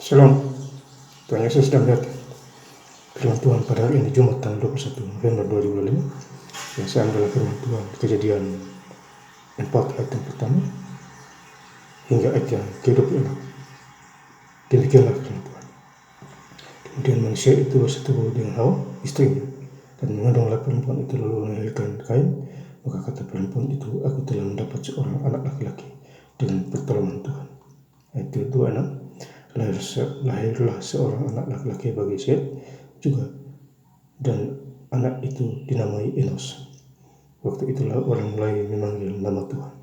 Shalom, Tuhan Yesus sedang melihat firman Tuhan pada hari ini Jumat tanggal 21 November 2025 yang saya ambil firman Tuhan Kejadian 4 ayat yang pertama hingga ayat yang ke-26. Demikianlah firman Tuhan. Kemudian manusia itu berseteru dengan Hawa, istrinya, dan mengandunglah perempuan itu lalu melahirkan Kain. Maka kata perempuan itu, aku telah mendapat seorang anak laki-laki dengan pertolongan Tuhan. Ayat 26. Lahirlah seorang anak laki-laki bagi Set juga, dan anak itu dinamai Enos. Waktu itulah orang mulai memanggil nama Tuhan.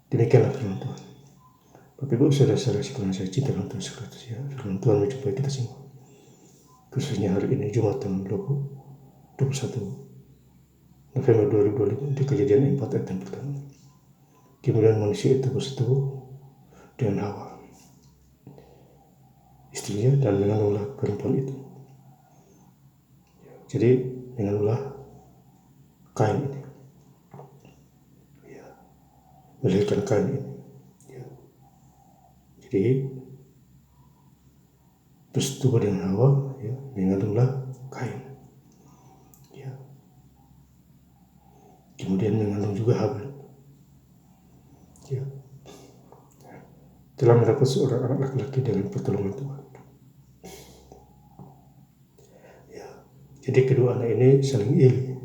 Demikianlah firman Tuhan. Bapak Ibu saudara-saudara sekalian saya cinta dan Tuhan sekalian ya, firman Tuhan menjumpai kita semua. Khususnya hari ini Jumat tanggal 21 November 2025 di Kejadian 4 ayat yang pertama. Kemudian manusia itu berseteru dengan Hawa, istrinya, dan mengandunglah perempuan itu. Jadi mengandunglah Kain ini, melahirkan Kain ini. Jadi bersetubuh dengan Hawa, mengandunglah Kain. Kemudian mengandung juga Habel. Telah mendapat seorang anak laki-laki dengan pertolongan Tuhan. Jadi kedua anak ini saling iri,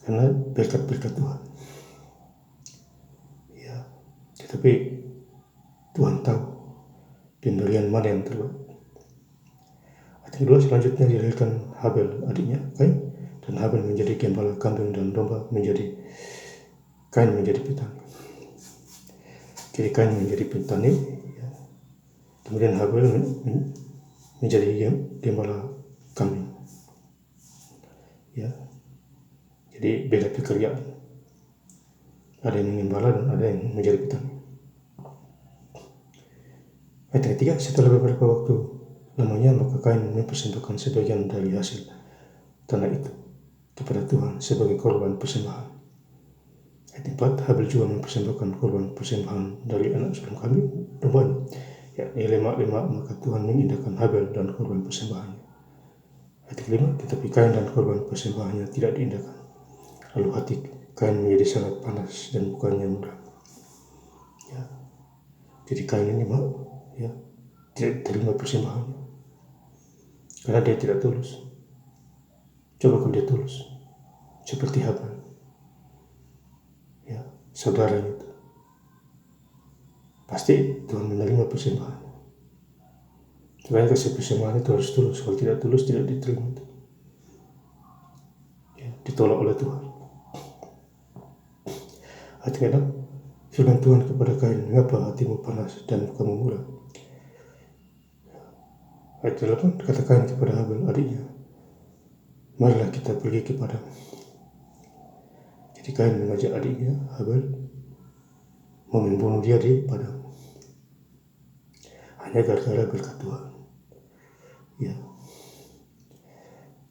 karena berkat-berkat Tuhan. Tetapi Tuhan tahu pemberian mana yang terbaik. Ayat kedua selanjutnya dilahirkan Habel adiknya Kain, dan Habel menjadi gembala kambing dan domba, Kain menjadi petani. Jadi Kain menjadi petani, kemudian Habel menjadi gembala kambing. Jadi beda pekerjaan. Ada yang mengembala dan ada yang menjadi petani. Ayat ketiga, setelah beberapa waktu lamanya maka Kain mempersembahkan sebagian dari hasil tanah itu kepada Tuhan sebagai korban persembahan. Ayat 4, Habel juga mempersembahkan korban persembahan dari anak sulung kambing dombanya, yakni lemak-lemak, maka Tuhan mengindahkan Habel dan korban persembahannya. Ayat 5, tetapi Kain dan korban persembahannya tidak diindahkan. Lalu hati Kain menjadi sangat panas dan bukannya muram. Jadi Kain ini tidak terima persembahannya karena dia tidak tulus. Coba kalau dia tulus seperti Habel, saudaranya itu, pasti Tuhan menerima persembahan. Makanya kasih persembahan itu harus tulus. Kalau tidak tulus tidak diterima, ditolak oleh Tuhan. Ayat ke-6, firman Tuhan kepada Kain, mengapa hatimu panas dan kamu muram? Ayat 8, kata Kain kepada Habel adiknya, marilah kita pergi ke padang. Jadi Kain mengajak adiknya Habel mau membunuh dia di padang, hanya gara-gara berkat Tuhan.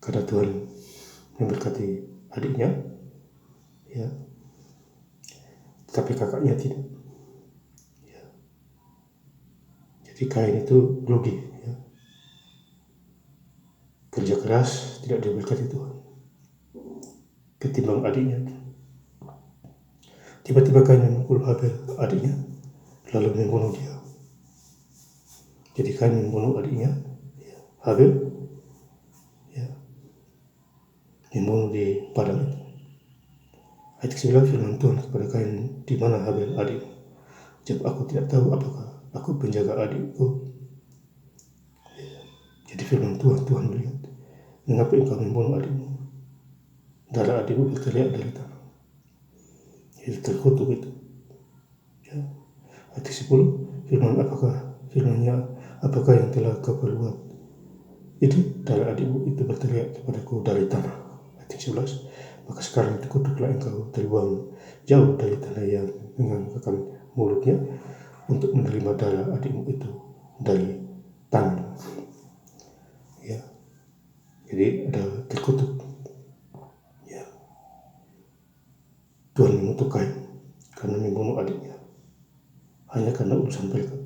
Karena Tuhan memberkati adiknya, tapi kakaknya tidak. Jadi Kain itu grogi, kerja keras tidak diberkati Tuhan ketimbang adiknya. Tiba-tiba Kain memukul Habel adiknya lalu membunuh dia. Jadi Kain membunuh adiknya Habel, membunuh di padang itu. Ayat 9, firman Tuhan kepada Kain, di mana Habel adikmu? Jawab, aku tidak tahu, apakah aku penjaga adikku? Jadi firman Tuhan melihat, mengapa engkau membunuh adikmu? Darah adikmu berteriak dari tanah. Itu terkutuk itu. Ayat 10, firmannya, apakah yang telah kau perbuat? Itu darah adikmu itu berteriak kepadaku dari tanah. Ayat 11, maka sekarang terkutuklah engkau, terbuang jauh dari tanah yang mengangkatkan mulutnya untuk menerima darah adikmu itu dari tanah. Jadi ada terkutuk. Tuhan mengutuk Kain karena membunuh adiknya hanya hanya karena urusan berkat.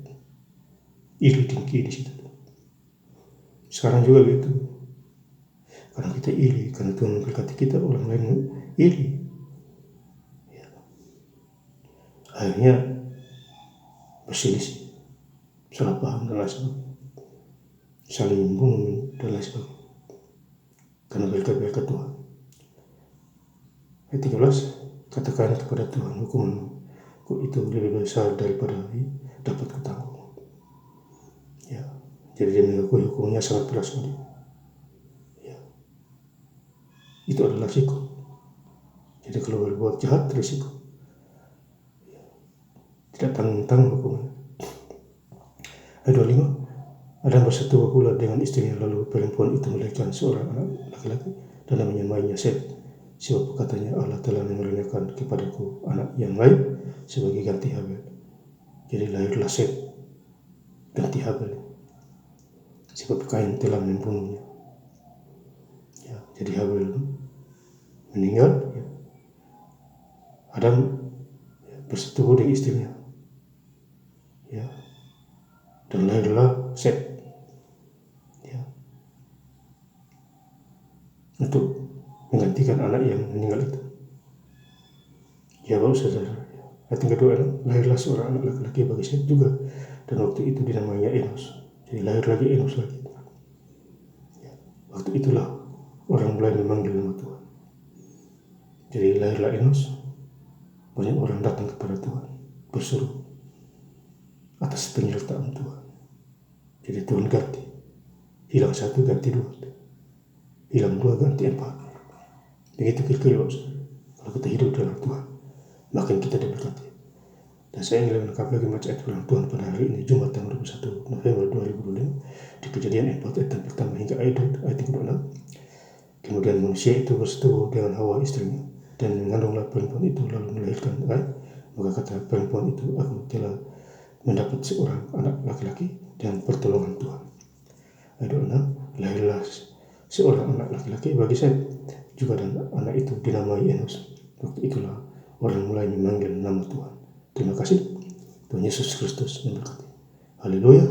Iri dengki di situ. Sekarang juga gitu. Karena kita iri, karena Tuhan memberkati kita, orang lain iri. Ya. Akhirnya berselisih, salah paham dan lain sebagainya, saling membunuh dan lain sebagainya. Karena berkat-berkat Tuhan. Ayat 13, katakan kepada Tuhan, hukumanku itu lebih besar daripada dapat kutanggung. Ya, jadi dia mengakui hukumannya sangat berat sekali. Ya, itu adalah risiko. Jadi kalau berbuat jahat, risiko. Ya, tidak tanggung-tanggung hukuman. Ayat 25, Adam bersatu pula dengan istrinya, lalu perempuan itu melahirkan seorang anak laki-laki dan namanya mainnya Set. Sebab katanya Allah telah mengaruniakan kepadaku anak yang lain sebagai ganti Habel. Jadi lahirlah Set, ganti Habel. Sebab Kain telah membunuhnya. Ya, jadi Habel meninggal. Ya. Adam bersetubuh dengan istrinya. Ya. Dan lahirlah Set. Ya. Untuk menggantikan anak yang meninggal itu. Ya baru saudara. Ayat yang kedua, lahirlah seorang anak laki-laki bagi Set juga, dan waktu itu dinamainya Enos. Jadi lahir lagi Enos lagi. Ya. Waktu itulah orang mulai memanggil nama Tuhan. Jadi lahirlah Enos. Banyak orang datang kepada Tuhan, berseru atas penyertaan Tuhan. Jadi Tuhan ganti. Hilang satu ganti dua. Hilang dua ganti empat. Begitu kira-kira kalau kita hidup dalam Tuhan, makin kita diberkati. Dan saya ingin lengkap lagi baca ayat firman Tuhan pada hari ini, Jumat tanggal 21 November 2025, di Kejadian 4 ayat pertama hingga ayat 26. Kemudian manusia itu bersetubuh dengan Hawa istrinya, dan mengandunglah perempuan itu lalu melahirkan Kain. Maka kata perempuan itu, aku telah mendapat seorang anak laki-laki dan pertolongan Tuhan. Ayat 26, lahirlah seorang anak laki-laki bagi Set juga, dan anak itu dinamai Enos. Waktu itulah orang mulai memanggil nama Tuhan. Terima kasih. Tuhan Yesus Kristus memberkati. Haleluya.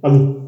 Amin.